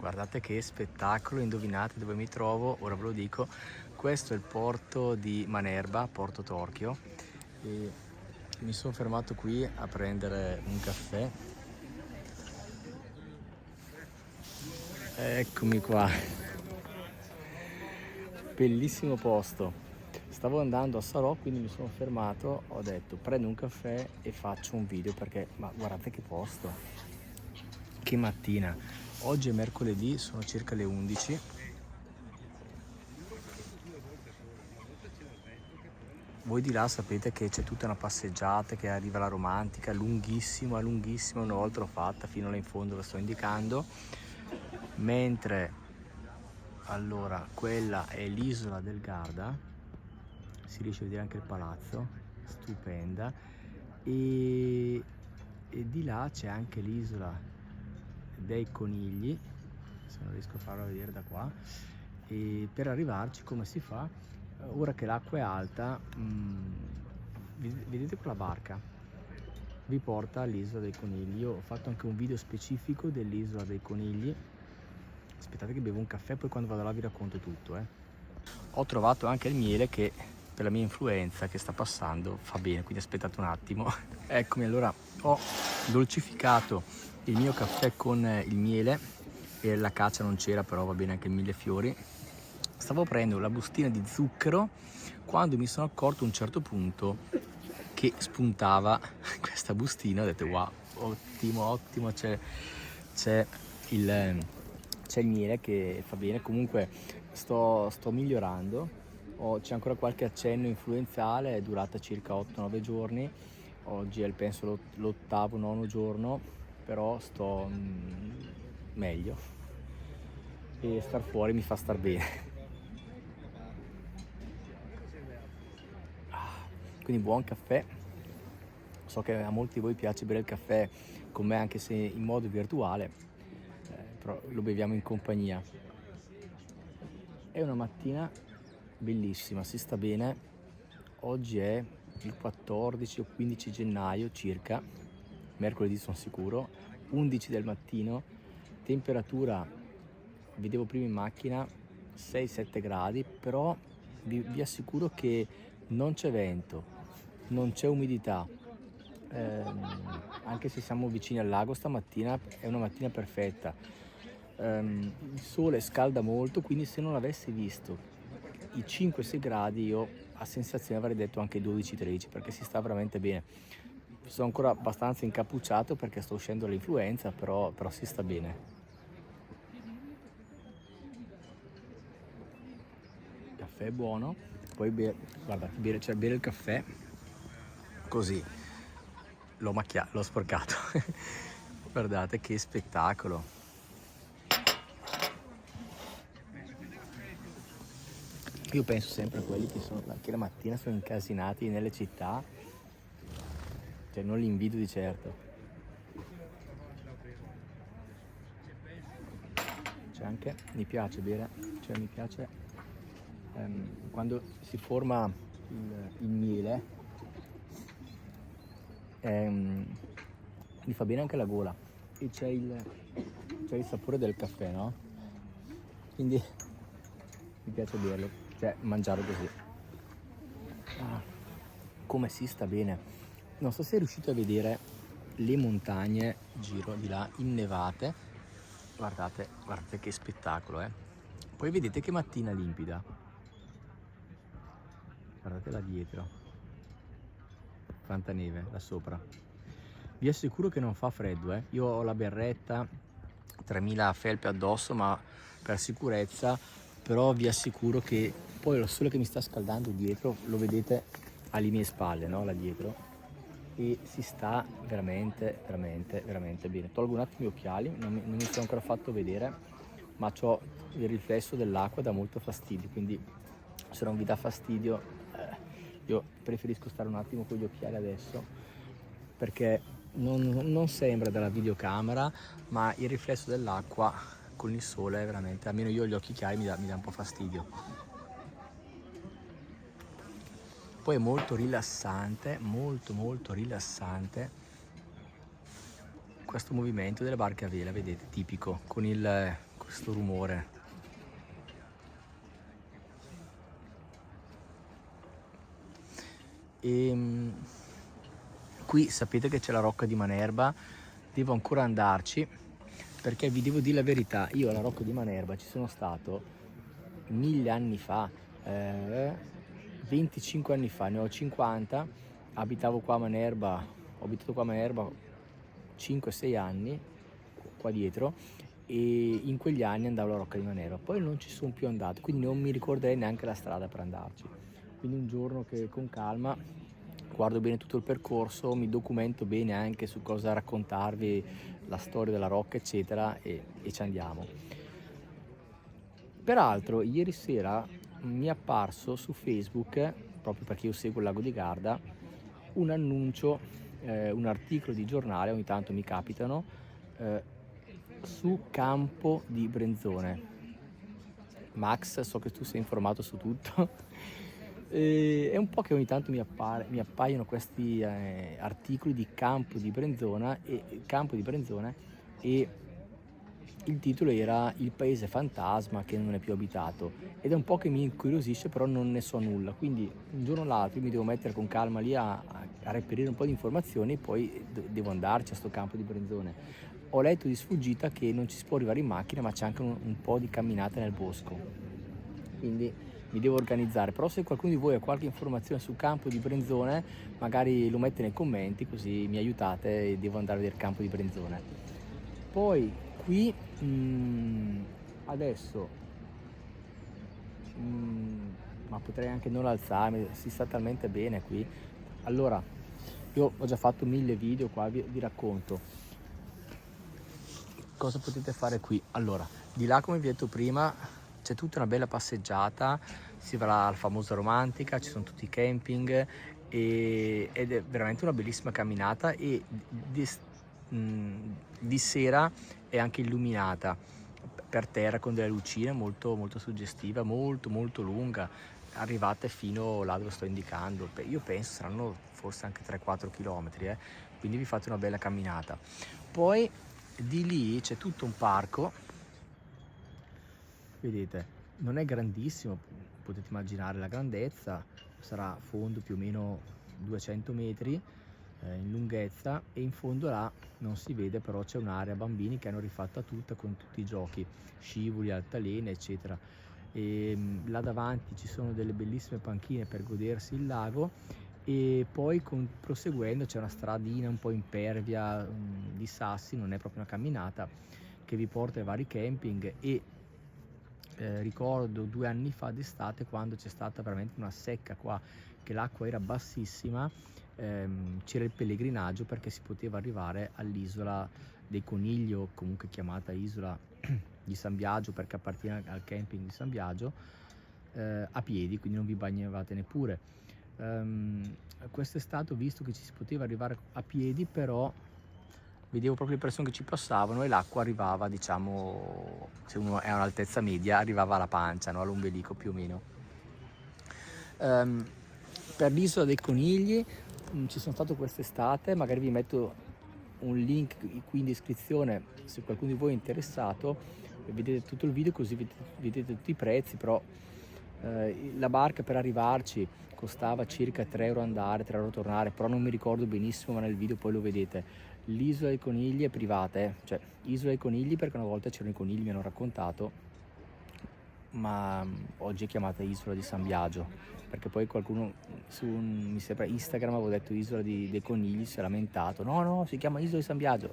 Guardate che spettacolo, indovinate dove mi trovo? Ora ve lo dico. Questo è il porto di Manerba, Porto Torchio, e mi sono fermato qui a prendere un caffè. Eccomi qua, bellissimo posto. Stavo andando a Sarò, quindi mi sono fermato, ho detto prendo un caffè e faccio un video perché, ma guardate che posto, che mattina. Oggi è mercoledì, sono circa le 11. Voi di là sapete che c'è tutta una passeggiata che arriva la romantica, lunghissima, lunghissima, una volta l'ho fatta, fino là in fondo la sto indicando, mentre allora quella è l'isola del Garda, si riesce a vedere anche il palazzo, stupenda, e di là c'è anche l'isola dei Conigli, se non riesco a farla vedere da qua, e per arrivarci come si fa? Ora che l'acqua è alta, vedete quella barca? Vi porta all'isola dei Conigli. Io ho fatto anche un video specifico dell'isola dei Conigli. Aspettate che bevo un caffè, poi quando vado là vi racconto tutto. Ho trovato anche il miele che per la mia influenza che sta passando fa bene, quindi aspettate un attimo. Eccomi, allora ho dolcificato il mio caffè con il miele e la caccia non c'era, però va bene anche il millefiori. Stavo prendendo la bustina di zucchero quando mi sono accorto a un certo punto che spuntava questa bustina. Ho detto wow, ottimo, c'è il miele che fa bene. Comunque sto migliorando, c'è ancora qualche accenno influenzale, è durata circa 8-9 giorni, oggi è penso l'ottavo, nono giorno, però sto meglio e star fuori mi fa star bene. Quindi buon caffè. So che a molti di voi piace bere il caffè con me, anche se in modo virtuale, però lo beviamo in compagnia. È una mattina bellissima, si sta bene. Oggi è il 14 o 15 gennaio circa, mercoledì sono sicuro, 11 del mattino, temperatura, vedevo prima in macchina, 6-7 gradi, però vi assicuro che non c'è vento, non c'è umidità, anche se siamo vicini al lago stamattina è una mattina perfetta. Il sole scalda molto, quindi se non avessi visto i 5-6 gradi io a sensazione avrei detto anche 12-13, perché si sta veramente bene. Sono ancora abbastanza incappucciato perché sto uscendo dall'influenza, però si sta bene. Il caffè è buono, poi guardate, bere il caffè così l'ho sporcato. Guardate che spettacolo. Io penso sempre a quelli che la mattina sono incasinati nelle città, cioè non li invidio di certo. C'è anche, mi piace bere, cioè mi piace quando si forma il miele, mi fa bene anche la gola e c'è il sapore del caffè, no? Quindi mi piace berlo, cioè mangiarlo così. Come si sta bene. Non so se riuscite a vedere le montagne giro di là innevate. Guardate che spettacolo, Poi vedete che mattina limpida. Guardate là dietro. Quanta neve là sopra. Vi assicuro che non fa freddo, Io ho la berretta, 3000 felpe addosso, ma per sicurezza, però vi assicuro che poi lo sole che mi sta scaldando dietro lo vedete alle mie spalle, no? Là dietro, e si sta veramente bene. Tolgo un attimo gli occhiali, non mi sono ancora fatto vedere, ma ho il riflesso dell'acqua, dà molto fastidio, quindi se non vi dà fastidio io preferisco stare un attimo con gli occhiali adesso, perché non sembra dalla videocamera, ma il riflesso dell'acqua con il sole è veramente, almeno io ho gli occhi chiari, mi dà un po' fastidio. Poi è molto rilassante, molto questo movimento delle barche a vela, vedete, tipico, con questo rumore. Qui sapete che c'è la Rocca di Manerba, devo ancora andarci, perché vi devo dire la verità, io alla Rocca di Manerba ci sono stato 1000 anni fa, 25 anni fa, ne ho 50, abitavo qua a Manerba, ho abitato qua a Manerba 5-6 anni, qua dietro, e in quegli anni andavo alla Rocca di Manerba, poi non ci sono più andato, quindi non mi ricorderei neanche la strada per andarci. Quindi un giorno che con calma guardo bene tutto il percorso, mi documento bene anche su cosa raccontarvi, la storia della Rocca eccetera, e ci andiamo. Peraltro ieri sera mi è apparso su Facebook, proprio perché io seguo il Lago di Garda, un annuncio, un articolo di giornale, ogni tanto mi capitano, su Campo di Brenzone. Max, so che tu sei informato su tutto. È un po' che ogni tanto mi appaiono questi articoli di Campo di Brenzone, e il titolo era Il paese fantasma che non è più abitato, ed è un po' che mi incuriosisce, però non ne so nulla, quindi un giorno o l'altro mi devo mettere con calma lì a reperire un po' di informazioni e poi devo andarci a sto Campo di Brenzone. Ho letto di sfuggita che non ci si può arrivare in macchina, ma c'è anche un po' di camminata nel bosco, quindi mi devo organizzare. Però se qualcuno di voi ha qualche informazione sul Campo di Brenzone, magari lo mette nei commenti, così mi aiutate e devo andare a vedere il Campo di Brenzone. Poi qui adesso ma potrei anche non alzarmi, si sta talmente bene qui. Allora, io ho già fatto 1000 video qua, vi racconto cosa potete fare qui. Allora, di là, come vi ho detto prima, c'è tutta una bella passeggiata, si va alla famosa romantica, ci sono tutti i camping, ed è veramente una bellissima camminata, e di sera è anche illuminata per terra con delle lucine, molto molto suggestiva, molto molto lunga, arrivate fino là dove sto indicando. Io penso saranno forse anche 3-4 km, quindi vi fate una bella camminata. Poi di lì c'è tutto un parco, vedete, non è grandissimo, potete immaginare la grandezza, sarà fondo più o meno 200 metri in lunghezza, e in fondo là non si vede, però c'è un'area bambini che hanno rifatta tutta con tutti i giochi, scivoli, altalene eccetera, e là davanti ci sono delle bellissime panchine per godersi il lago, e poi proseguendo c'è una stradina un po' impervia di sassi, non è proprio una camminata, che vi porta ai vari camping. E ricordo 2 anni fa d'estate, quando c'è stata veramente una secca qua, che l'acqua era bassissima, c'era il pellegrinaggio perché si poteva arrivare all'isola dei Conigli, o comunque chiamata isola di San Biagio perché appartiene al camping di San Biagio, a piedi, quindi non vi bagnavate neppure. Quest'estate ho visto che ci si poteva arrivare a piedi, però vedevo proprio le persone che ci passavano e l'acqua arrivava, diciamo, se uno è a un'altezza media, arrivava alla pancia, no? All'ombelico più o meno. Per l'isola dei Conigli ci sono stato quest'estate, magari vi metto un link qui in descrizione se qualcuno di voi è interessato, vedete tutto il video così vedete tutti i prezzi. Però la barca per arrivarci costava circa 3 euro andare, 3 euro tornare, però non mi ricordo benissimo, ma nel video poi lo vedete. L'isola dei Conigli è privata, cioè isola dei Conigli perché una volta c'erano i conigli, mi hanno raccontato, ma oggi è chiamata isola di San Biagio, perché poi qualcuno su mi sembra Instagram avevo detto isola dei Conigli, si è lamentato, no, si chiama isola di San Biagio.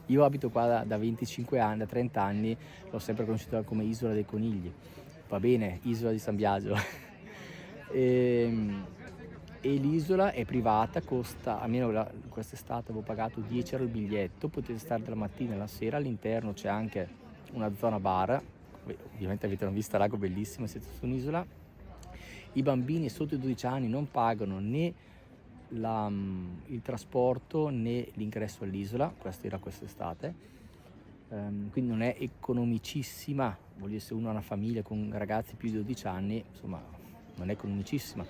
Io abito qua da 25 anni, da 30 anni, l'ho sempre conosciuta come isola dei Conigli, va bene, isola di San Biagio. E l'isola è privata, costa, almeno quest'estate avevo pagato 10 euro il biglietto, potete stare dalla mattina alla sera, all'interno c'è anche una zona bar, ovviamente avete una vista al lago bellissima, siete su un'isola. I bambini sotto i 12 anni non pagano né il trasporto né l'ingresso all'isola, questo era quest'estate, quindi non è economicissima, voglio dire, se uno ha una famiglia con ragazzi più di 12 anni, insomma non è economicissima,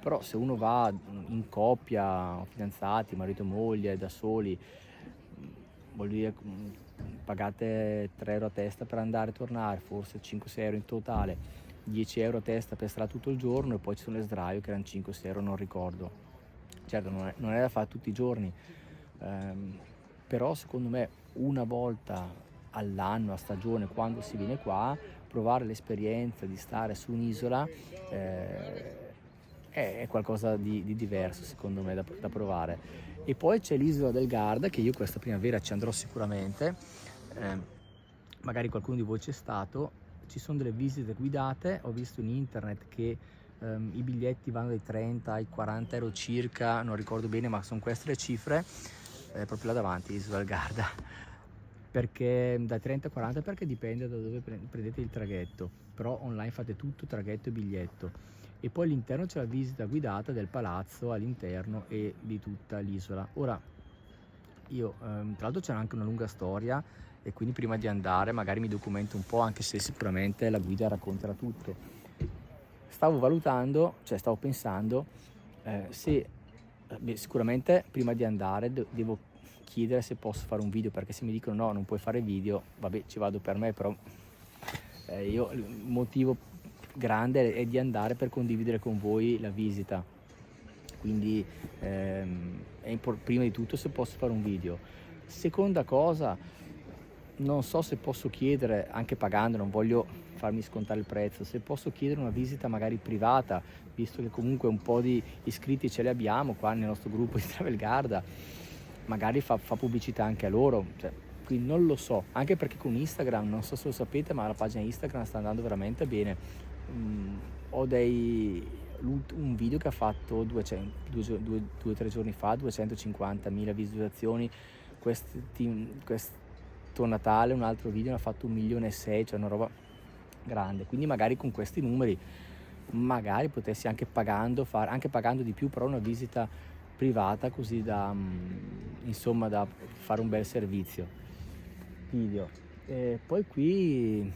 però se uno va in coppia, fidanzati, marito e moglie, da soli, voglio dire, pagate 3 euro a testa per andare e tornare, forse 5-6 euro in totale, 10 euro a testa per stare tutto il giorno, e poi ci sono le sdraio che erano 5-6 euro, non ricordo. Certo non è da fare tutti i giorni, però secondo me una volta all'anno, a stagione, quando si viene qua, provare l'esperienza di stare su un'isola è qualcosa di diverso, secondo me, da provare. E poi c'è l'isola del Garda, che io questa primavera ci andrò sicuramente, magari qualcuno di voi c'è stato. Ci sono delle visite guidate, ho visto in internet che i biglietti vanno dai 30 ai 40 euro circa, non ricordo bene, ma sono queste le cifre, proprio là davanti, l'isola del Garda. Perché da 30 a 40, perché dipende da dove prendete il traghetto, però online fate tutto, traghetto e biglietto. E poi all'interno c'è la visita guidata del palazzo all'interno e di tutta l'isola. Ora io tra l'altro c'è anche una lunga storia, e quindi prima di andare magari mi documento un po', anche se sicuramente la guida racconterà tutto. Stavo valutando, cioè stavo pensando se sicuramente prima di andare devo chiedere se posso fare un video, perché se mi dicono no, non puoi fare video, vabbè, ci vado per me, però io il motivo grande è di andare per condividere con voi la visita, quindi prima di tutto se posso fare un video. Seconda cosa, non so se posso chiedere, anche pagando, non voglio farmi scontare il prezzo, se posso chiedere una visita magari privata, visto che comunque un po' di iscritti ce li abbiamo qua nel nostro gruppo di Travel Garda, magari fa pubblicità anche a loro, cioè, quindi non lo so, anche perché con Instagram, non so se lo sapete, ma la pagina Instagram sta andando veramente bene. Ho un video che ha fatto 2-3 giorni fa 250.000 visualizzazioni, questo Natale un altro video ne ha fatto 1,6 milioni, cioè una roba grande. Quindi magari con questi numeri magari potessi anche pagando di più, però una visita privata, così da insomma da fare un bel servizio video. E poi qui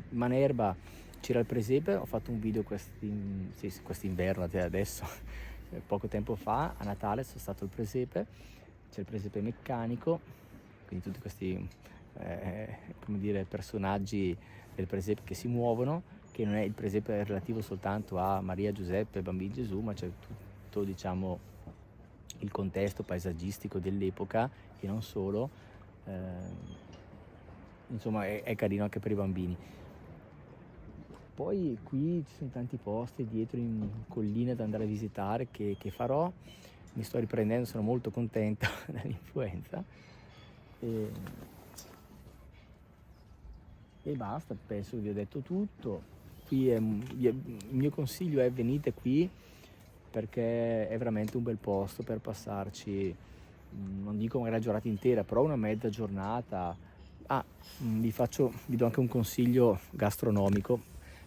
Manerba c'era il presepe, ho fatto un video quest'inverno adesso poco tempo fa, a Natale sono stato al presepe, c'è il presepe meccanico, quindi tutti questi come dire, personaggi del presepe che si muovono, che non è il presepe relativo soltanto a Maria, Giuseppe, Bambino Gesù, ma c'è tutto, diciamo, il contesto paesaggistico dell'epoca e non solo, insomma è carino anche per i bambini. Poi qui ci sono tanti posti dietro in colline da andare a visitare che farò, mi sto riprendendo, sono molto contento dall'influenza e basta, penso che vi ho detto tutto. Qui il mio consiglio è: venite qui perché è veramente un bel posto per passarci, non dico magari la giornata intera, però una mezza giornata. Vi do anche un consiglio gastronomico,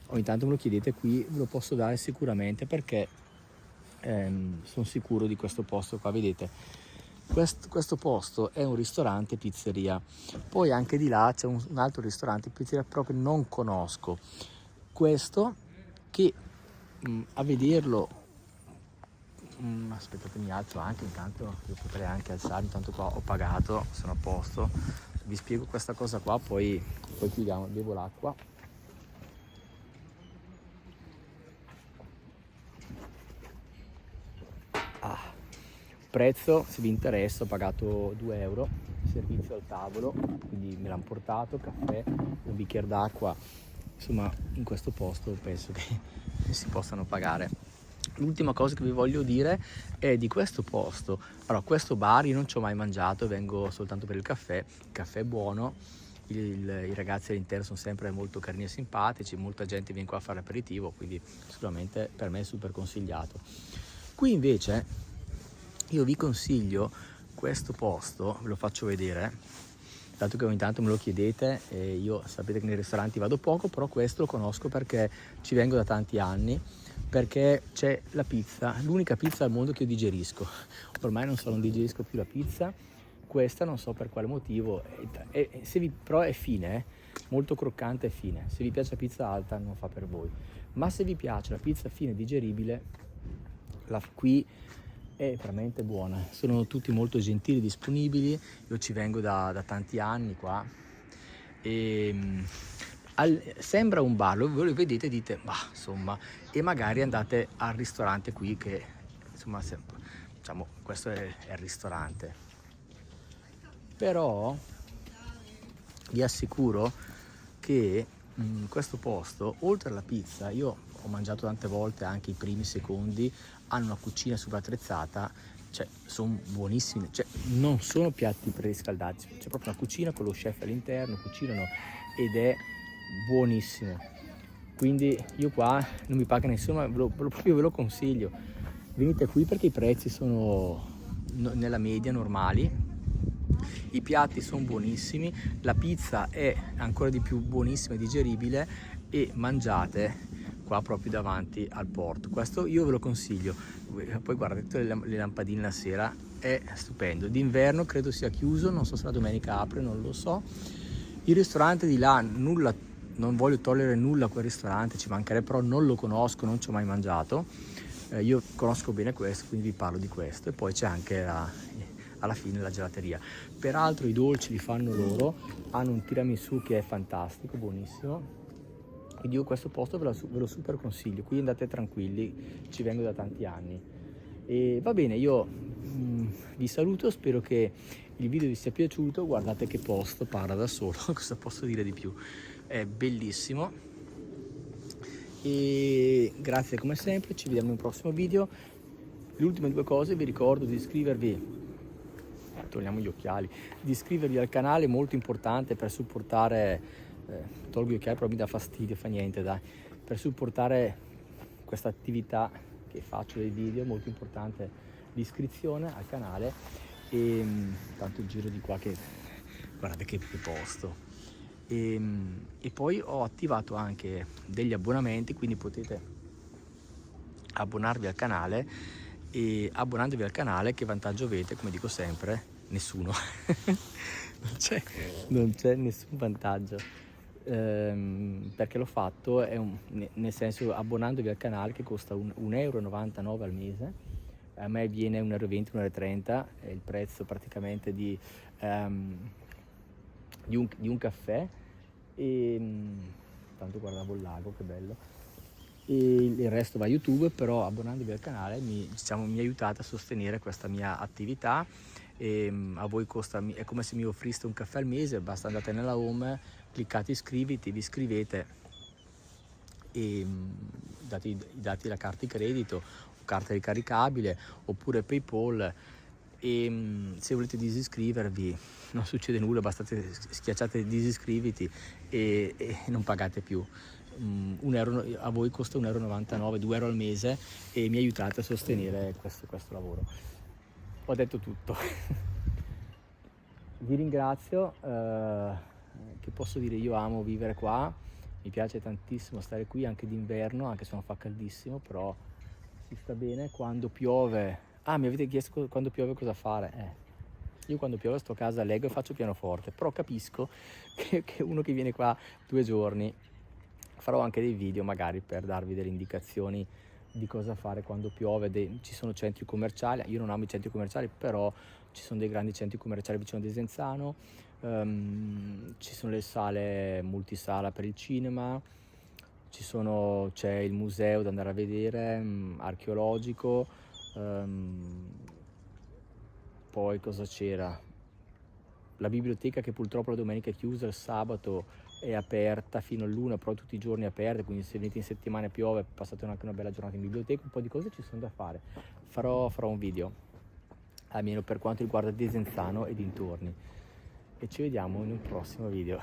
ogni tanto me lo chiedete, qui ve lo posso dare sicuramente, perché sono sicuro di questo posto qua. Vedete, questo posto è un ristorante pizzeria, poi anche di là c'è un altro ristorante pizzeria però che non conosco, questo che a vederlo aspettate, mi alzo anche, intanto io potrei anche alzarmi, intanto qua ho pagato, sono a posto. Vi spiego questa cosa qua, poi chiudiamo, bevo l'acqua. Prezzo, se vi interessa, ho pagato 2 euro, servizio al tavolo, quindi me l'hanno portato, caffè, un bicchiere d'acqua, insomma in questo posto penso che si possano pagare. L'ultima cosa che vi voglio dire è di questo posto. Allora, questo bar io non ci ho mai mangiato, vengo soltanto per il caffè è buono, i ragazzi all'interno sono sempre molto carini e simpatici, molta gente viene qua a fare aperitivo, quindi sicuramente per me è super consigliato. Qui invece io vi consiglio questo posto, ve lo faccio vedere, dato che ogni tanto me lo chiedete, e io sapete che nei ristoranti vado poco, però questo lo conosco perché ci vengo da tanti anni, perché c'è la pizza, l'unica pizza al mondo che io digerisco. Ormai non digerisco più la pizza, questa non so per quale motivo, però è fine, molto croccante e fine. Se vi piace la pizza alta non fa per voi, ma se vi piace la pizza fine e digeribile, qui è veramente buona, sono tutti molto gentili, disponibili, io ci vengo da tanti anni qua e sembra un bar, voi lo vedete e dite ma insomma, e magari andate al ristorante qui che insomma diciamo questo è il ristorante, però vi assicuro che questo posto, oltre alla pizza, io ho mangiato tante volte anche i primi, secondi, hanno una cucina super attrezzata, cioè sono buonissimi, cioè non sono piatti preriscaldati, c'è proprio una cucina con lo chef all'interno, cucinano ed è buonissimo. Quindi io qua non mi paga nessuno, ma proprio ve lo consiglio. Venite qui perché i prezzi sono nella media normali. I piatti sono buonissimi, la pizza è ancora di più buonissima e digeribile e mangiate qua proprio davanti al porto. Questo io ve lo consiglio. Poi guardate le lampadine la sera, è stupendo. D'inverno credo sia chiuso, non so se la domenica apre, non lo so. Il ristorante di là, nulla, non voglio togliere nulla a quel ristorante, ci mancherebbe, però non lo conosco, non ci ho mai mangiato. Io conosco bene questo, quindi vi parlo di questo. E poi c'è anche alla fine la gelateria. Peraltro i dolci li fanno loro, hanno un tiramisù che è fantastico, buonissimo. Quindi io questo posto ve lo super consiglio, qui andate tranquilli, ci vengo da tanti anni. E va bene, io vi saluto, spero che il video vi sia piaciuto, guardate che posto, parla da solo, cosa posso dire di più, è bellissimo. E grazie come sempre, ci vediamo in un prossimo video. Le ultime due cose, vi ricordo di iscrivervi, togliamo gli occhiali, di iscrivervi al canale, molto importante per supportare, tolgo gli occhiali però mi dà fastidio, fa niente dai, per supportare questa attività che faccio dei video, molto importante l'iscrizione al canale e tanto il giro di qua che guardate che posto. E poi ho attivato anche degli abbonamenti, quindi potete abbonarvi al canale, e abbonandovi al canale che vantaggio avete? Come dico sempre, nessuno. non c'è nessun vantaggio, perché l'ho fatto nel senso, abbonandovi al canale che costa 1,99 € al mese, a me viene 1,20 €, 1,30 € è il prezzo praticamente di un caffè, e tanto guardavo il lago, che bello, e il resto va a YouTube, però abbonandovi al canale mi aiutate a sostenere questa mia attività. E a voi costa, è come se mi offriste un caffè al mese, basta andate nella home, cliccate iscriviti, vi iscrivete e date i dati della carta di credito o carta ricaricabile oppure PayPal, e se volete disiscrivervi non succede nulla, basta schiacciate disiscriviti e non pagate più. A voi costa 1,99 €, 2 € al mese e mi aiutate a sostenere questo lavoro. Ho detto tutto. Vi ringrazio, che posso dire, io amo vivere qua, mi piace tantissimo stare qui anche d'inverno, anche se non fa caldissimo, però si sta bene. Quando piove, mi avete chiesto quando piove cosa fare, io quando piove sto a casa, leggo e faccio pianoforte, però capisco che uno che viene qua 2 giorni, farò anche dei video magari per darvi delle indicazioni di cosa fare quando piove. Ci sono centri commerciali, io non amo i centri commerciali, però ci sono dei grandi centri commerciali vicino a Desenzano, ci sono le sale multisala per il cinema, c'è il museo da andare a vedere, archeologico, poi cosa c'era? La biblioteca che purtroppo la domenica è chiusa, il sabato è aperta fino all'1, però tutti i giorni è aperta, quindi se venite in settimana e piove passate anche una bella giornata in biblioteca. Un po' di cose ci sono da fare, farò un video almeno per quanto riguarda Desenzano e dintorni, e ci vediamo in un prossimo video.